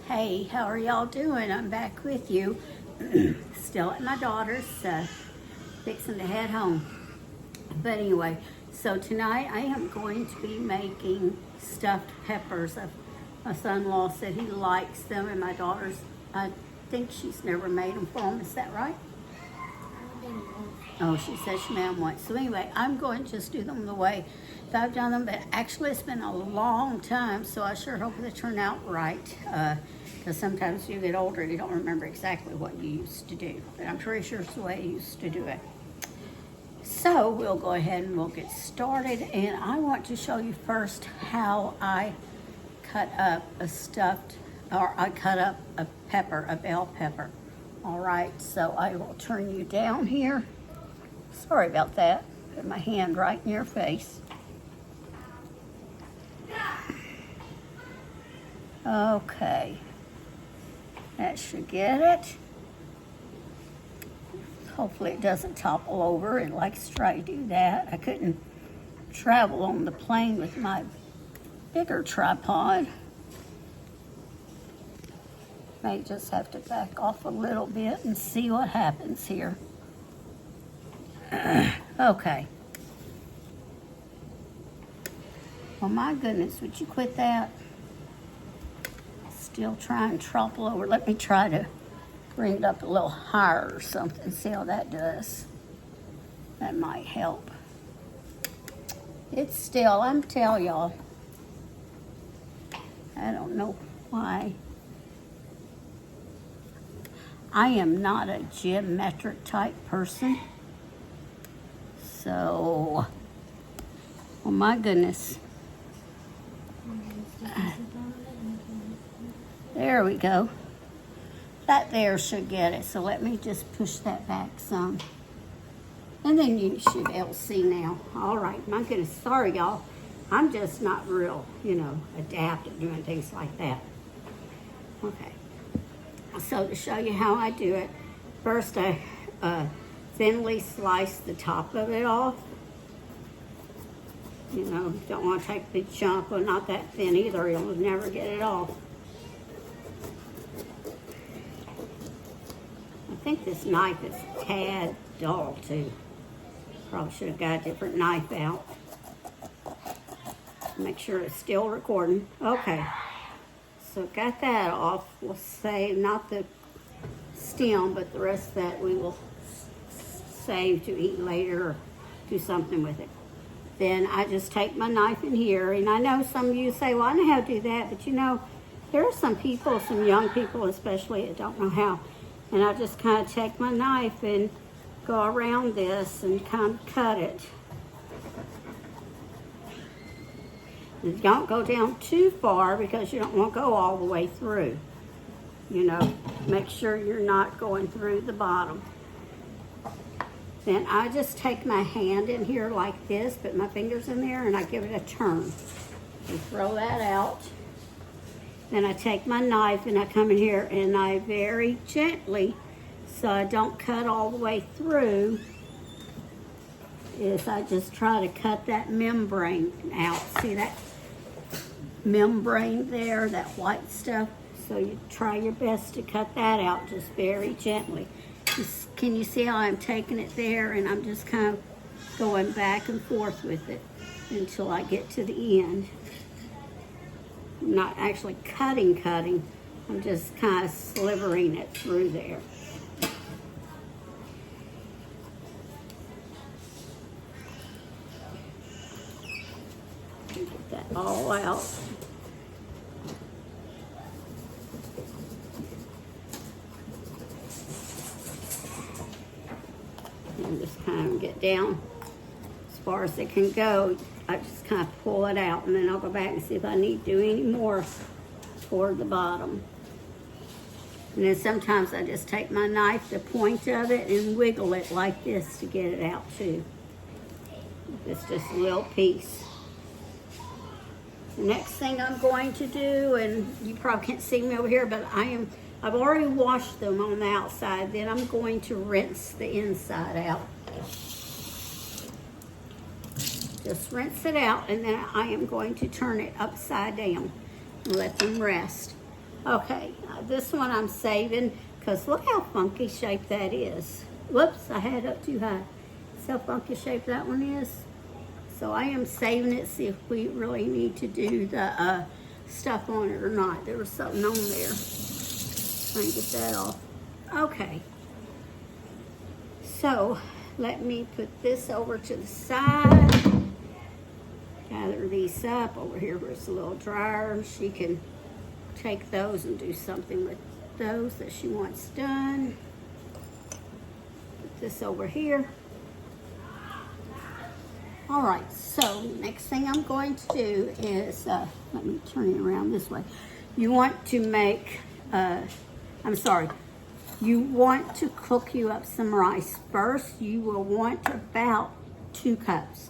Hey, how are y'all doing? I'm back with you. Still at my daughter's, fixing to head home. But anyway, so tonight I am going to be making stuffed peppers. My son-in-law said he likes them, and my daughter's, I think she's never made them for him. Is that right? Oh, she said she made them once. So anyway, I'm going to just do them the way that I've done them, but actually it's been a long time, so I sure hope they turn out right. Because sometimes you get older and you don't remember exactly what you used to do. But I'm pretty sure it's the way you used to do it. So we'll go ahead and we'll get started. And I want to show you first how I cut up I cut up a pepper, a bell pepper. All right, so I will turn you down here. Sorry about that. Put my hand right in your face. Okay. That should get it. Hopefully it doesn't topple over. It likes to try to do that. I couldn't travel on the plane with my bigger tripod. May just have to back off a little bit and see what happens here. Okay. Well, my goodness, would you quit that? Still trying to topple over. Let me try to bring it up a little higher or something. See how that does. That might help. It's still, I'm telling y'all, I don't know why. I am not a geometric type person. So, oh my goodness. There we go. That there should get it. So let me just push that back some. And then you should be able to see now. All right, my goodness, sorry y'all. I'm just not real, adept at doing things like that. Okay. So to show you how I do it, first I thinly slice the top of it off. Don't want to take a big chunk, well, not that thin either, you'll never get it off. I think this knife is a tad dull too. Probably should have got a different knife out. Make sure it's still recording. Okay, so got that off. We'll save not the stem, but the rest of that we will save to eat later or do something with it. Then I just take my knife in here, and I know some of you say, well, I know how to do that, but there are some people, some young people especially, that don't know how. And I just kind of take my knife and go around this and kind of cut it. And don't go down too far because you don't want to go all the way through. Make sure you're not going through the bottom. Then I just take my hand in here like this, put my fingers in there, and I give it a turn. And throw that out. Then I take my knife and I come in here and I very gently, so I don't cut all the way through, I just try to cut that membrane out. See that membrane there, that white stuff? So you try your best to cut that out just very gently. Can you see how I'm taking it there, and I'm just kind of going back and forth with it until I get to the end. I'm not actually cutting. I'm just kind of slivering it through there. Get that all out. And just kind of get down as far as it can go. I just kind of pull it out, and then I'll go back and see if I need to do any more toward the bottom. And then sometimes I just take my knife, the point of it, and wiggle it like this to get it out too. It's just a little piece. The next thing I'm going to do, and you probably can't see me over here, but I've already washed them on the outside. Then I'm going to rinse the inside out. Just rinse it out, and then I am going to turn it upside down and let them rest. Okay, this one I'm saving because look how funky shaped that is. Whoops, I had it up too high. See how funky shaped that one is? So I am saving it, see if we really need to do the stuff on it or not. There was something on there. Trying to get that off. Okay. So let me put this over to the side. Gather these up. Over here there's a little dryer. She can take those and do something with those that she wants done. Put this over here. All right, so next thing I'm going to do is, let me turn it around this way. You want to make, you want to cook you up some rice. First, you will want about 2 cups.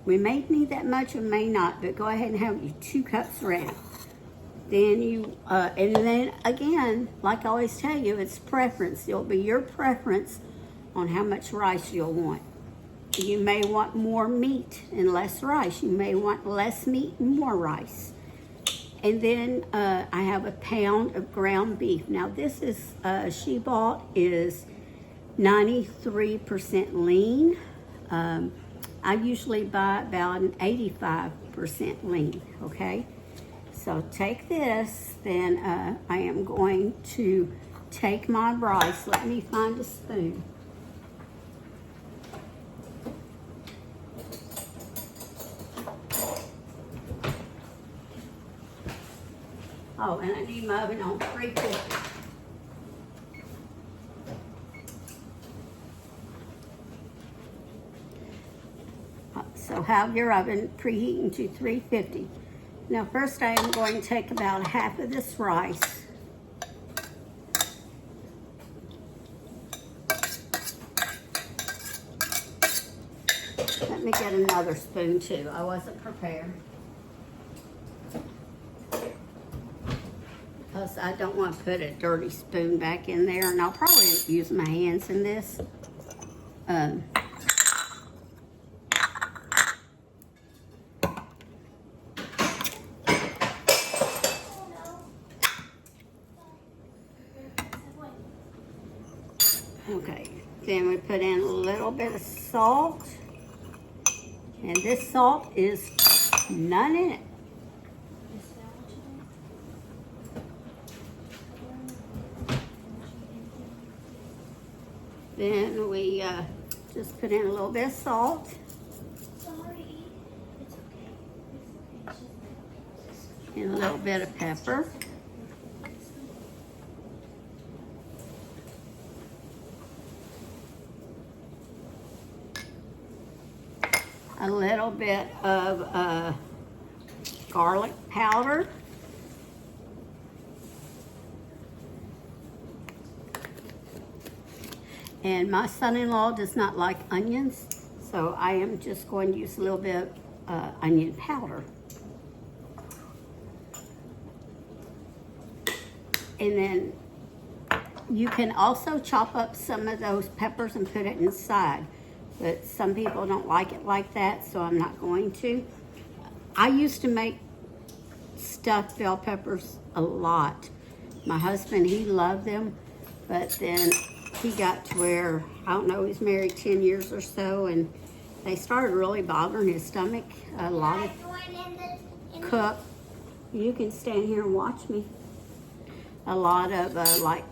We may need that much or may not, but go ahead and have your 2 cups ready. Then and then again, like I always tell you, it's preference. It'll be your preference on how much rice you'll want. You may want more meat and less rice. You may want less meat and more rice. And then I have a pound of ground beef. Now this is, she bought is 93% lean. I usually buy about an 85% lean, okay? So take this, then I am going to take my rice. Let me find a spoon. Oh, and I need my oven on 350. So have your oven preheating to 350. Now first I am going to take about half of this rice. Let me get another spoon too. I wasn't prepared. Because I don't want to put a dirty spoon back in there, and I'll probably use my hands in this. Okay, then we put in a little bit of salt, and this salt is none in it. Then we just put in a little bit of salt. Sorry. It's okay. And a little bit of pepper. A little bit of garlic powder. And my son-in-law does not like onions, so I am just going to use a little bit of onion powder. And then you can also chop up some of those peppers and put it inside, but some people don't like it like that, so I'm not going to. I used to make stuffed bell peppers a lot. My husband, he loved them, but then he got to where, I don't know, he's married 10 years or so, and they started really bothering his stomach. A lot of cook. You can stand here and watch me. A lot of like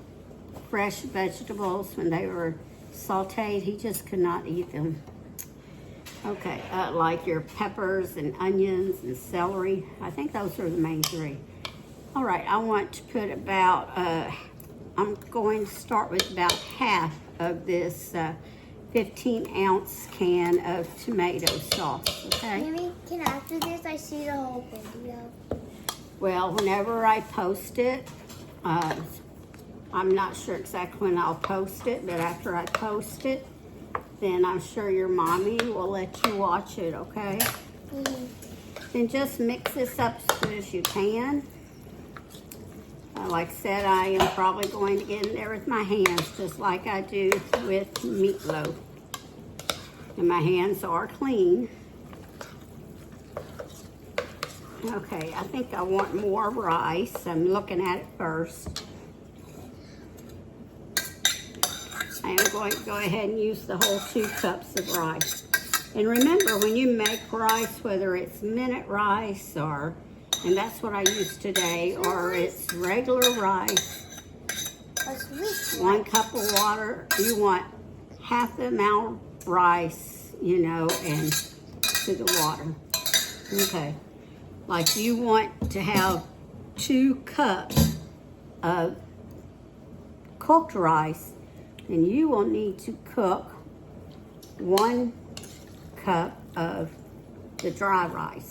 fresh vegetables, when they were sauteed, he just could not eat them. Okay, like your peppers and onions and celery. I think those are the main 3. All right, I want to put about, I'm going to start with about half of this 15-ounce can of tomato sauce, okay? Mommy, can after this I see the whole video? Well, whenever I post it, I'm not sure exactly when I'll post it, but after I post it, then I'm sure your mommy will let you watch it, okay? Mm-hmm. Then just mix this up as good as you can. Like I said, I am probably going to get in there with my hands, just like I do with meatloaf. And my hands are clean. Okay, I think I want more rice. I'm looking at it first. I am going to go ahead and use the whole 2 cups of rice. And remember, when you make rice, whether it's minute rice or, and that's what I used today, or it's regular rice, 1 cup of water, you want half the amount of rice, you know, and to the water. Okay. Like you want to have 2 cups of cooked rice, and you will need to cook 1 cup of the dry rice.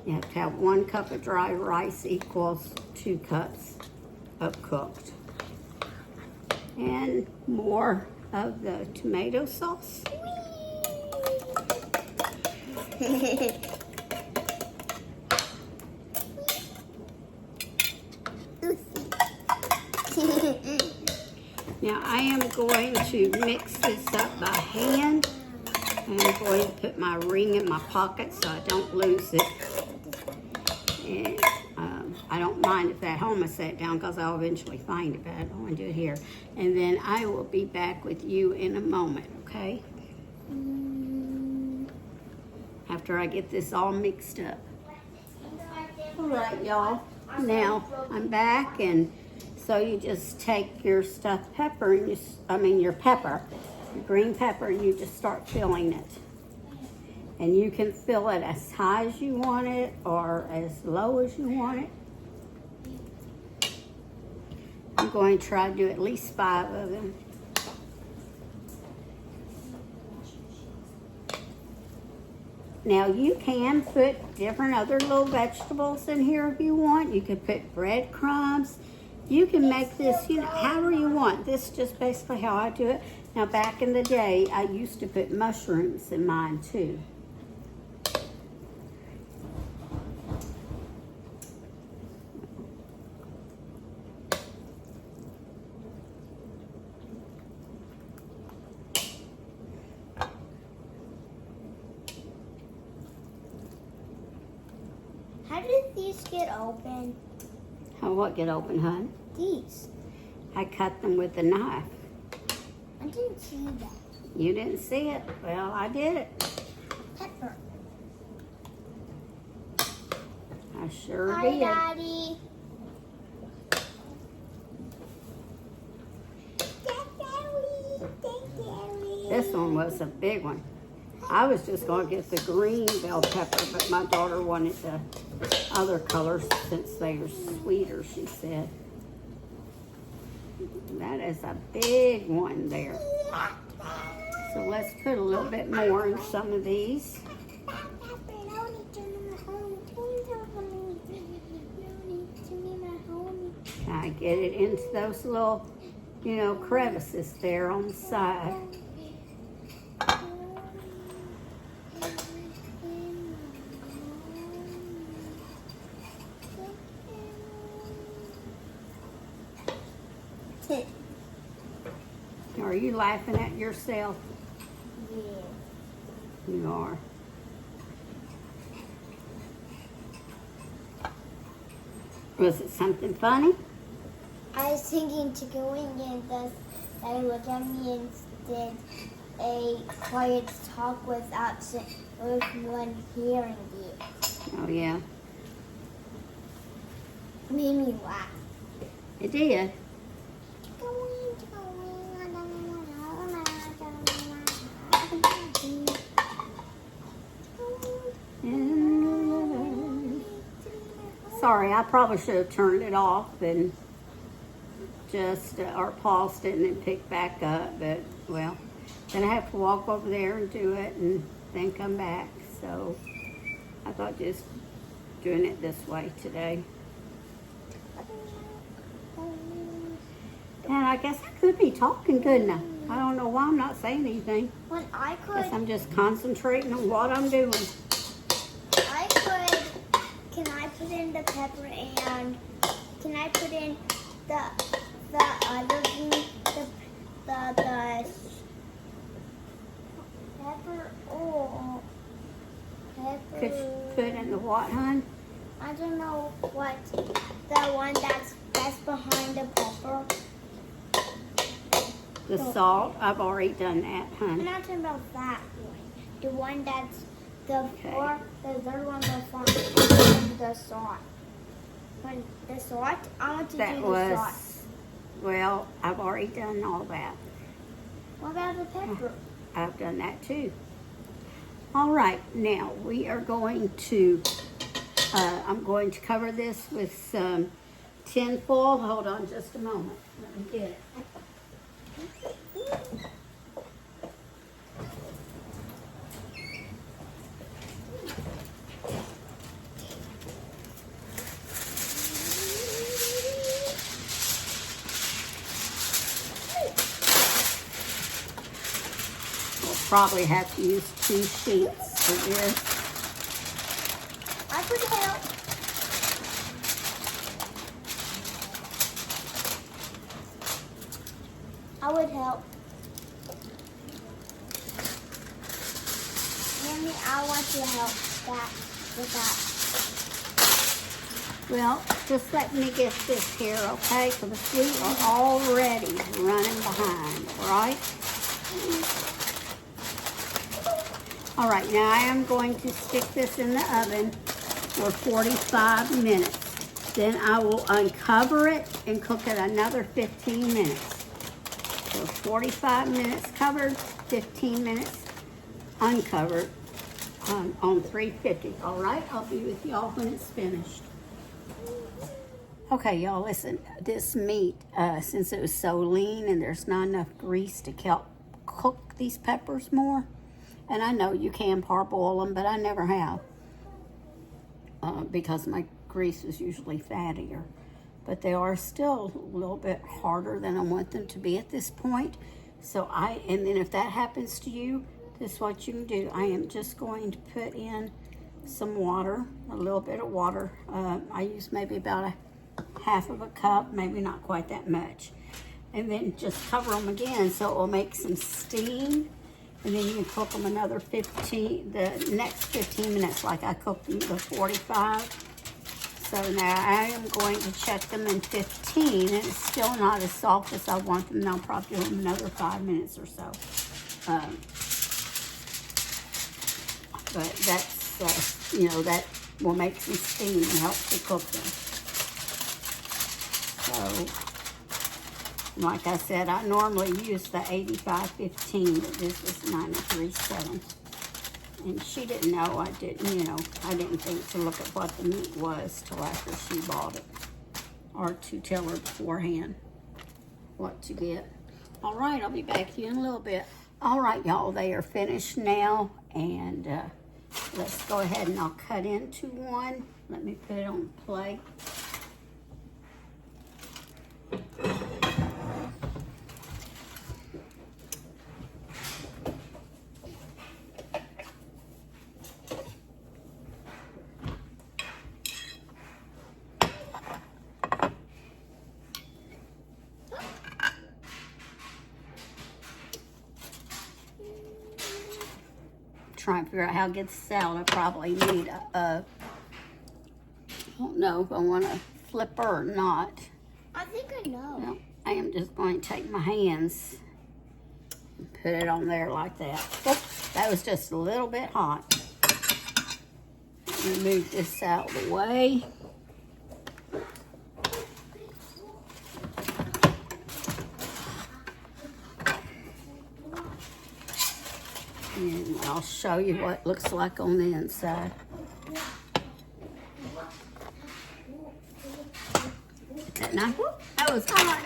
You have to have 1 cup of dry rice equals 2 cups of cooked. And more of the tomato sauce. Now I am going to mix this up by hand. I'm going to put my ring in my pocket so I don't lose it. And I don't mind if at home I set it down because I'll eventually find it, but I don't want to do it here. And then I will be back with you in a moment, okay? After I get this all mixed up. All right, y'all. Now I'm back, and so you just take your stuffed pepper and your pepper, your green pepper, and you just start filling it. And you can fill it as high as you want it or as low as you want it. I'm going to try to do at least 5 of them. Now you can put different other little vegetables in here if you want. You could put breadcrumbs. You can make this, you know, however you want. This is just basically how I do it. Now back in the day, I used to put mushrooms in mine too. How did these get open? How what get open, hon? These. I cut them with a knife. I didn't see that. You didn't see it? Well, I did it. Pepper. I sure Hi, did. Daddy. This one was a big one. I was just going to get the green bell pepper, but my daughter wanted the other colors since they are sweeter, she said. That is a big one there. So let's put a little bit more in some of these. I get it into those little, you know, crevices there on the side. Are you laughing at yourself? Yeah. You are. Was it something funny? I was thinking to go in and thus they look at me and did a quiet talk without one hearing you. Oh, yeah. Made me laugh. It did. Sorry, I probably should have turned it off and just, or paused it and then picked back up, but, well, then I have to walk over there and do it and then come back, so I thought just doing it this way today. And I guess I could be talking, couldn't I? I don't know why I'm not saying anything. When I Guess could, I'm just concentrating on what I'm doing. can I put in the pepper and can I put in the other green, the pepper or pepper? Could you put in the what, hon? What? The one that's behind the pepper? The salt, I've already done that, I'm honey. not talking about that one. The one that's the Okay. the third one before the salt. When the salt, I want to That do the was, sauce. well, I've already done all that. What about the pepper? I've done that too. All right, now we are going to, I'm going to cover this with some tin foil. Hold on just a moment. Let me get it. We'll probably have to use 2 sheets for this. I could help. I would help. Mommy, I want to help with that. Well, just let me get this here, okay? Because we are already running behind, all right? All right, now I am going to stick this in the oven for 45 minutes. Then I will uncover it and cook it another 15 minutes. So 45 minutes covered, 15 minutes uncovered on 350. All right, I'll be with y'all when it's finished. Okay, y'all, listen. This meat, since it was so lean and there's not enough grease to help cook these peppers more, and I know you can parboil them, but I never have because my grease is usually fattier. But they are still a little bit harder than I want them to be at this point. So and then if that happens to you, this is what you can do. I am just going to put in some water, a little bit of water. I use maybe about a half of a cup, maybe not quite that much. And then just cover them again so it will make some steam. And then you can cook them another the next 15 minutes like I cooked them the 45. So now I am going to check them in 15, and it's still not as soft as I want them. And I'll probably do them another 5 minutes or so. But that's, that will make some steam and help to cook them. So, like I said, I normally use the 85-15, but this was 93.7. And she didn't know, I didn't think to look at what the meat was till after she bought it. Or to tell her beforehand what to get. All right, I'll be back to you in a little bit. All right, y'all, they are finished now. And let's go ahead and I'll cut into one. Let me put it on the plate. Trying to figure out how to get this out. I probably need I don't know if I want a flipper or not. I think I know. Well, I am just going to take my hands and put it on there like that. Oops, that was just a little bit hot. Let me move this out of the way. And I'll show you what it looks like on the inside. Now, that was hot.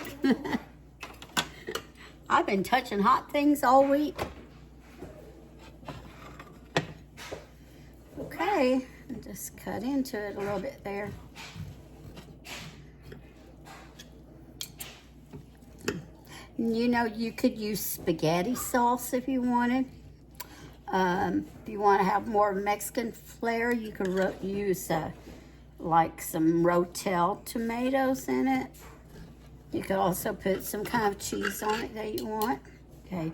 I've been touching hot things all week. Okay, and just cut into it a little bit there. You could use spaghetti sauce if you wanted. If you want to have more Mexican flair, you could use like some Rotel tomatoes in it. You could also put some kind of cheese on it that you want. Okay,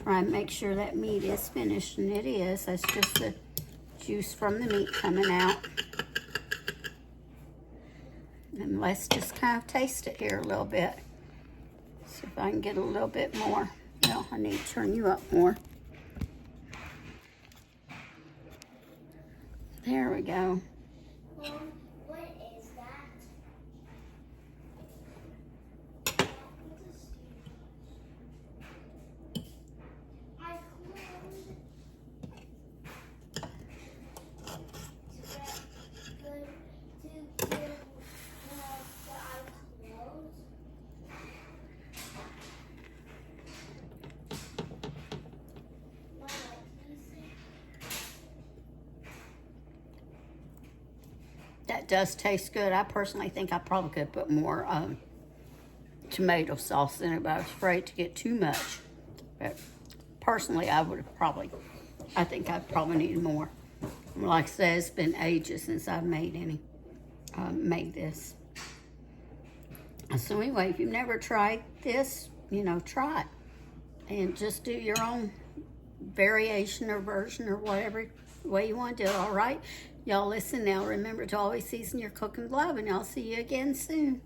try and make sure that meat is finished, and it is. That's just the juice from the meat coming out. And let's just kind of taste it here a little bit. See if I can get a little bit more. No, I need to turn you up more. There we go. What is that? I closed. Good to give that I closed. That does taste good. I personally think I probably could put more tomato sauce in it, but I was afraid to get too much. But personally, I would have probably, I think I probably needed more. Like I said, it's been ages since I've made made this. So anyway, if you've never tried this, you know, try it. And just do your own variation or version or whatever way you want to do it, all right? Y'all listen now. Remember to always season your cooking with love, and I'll see you again soon.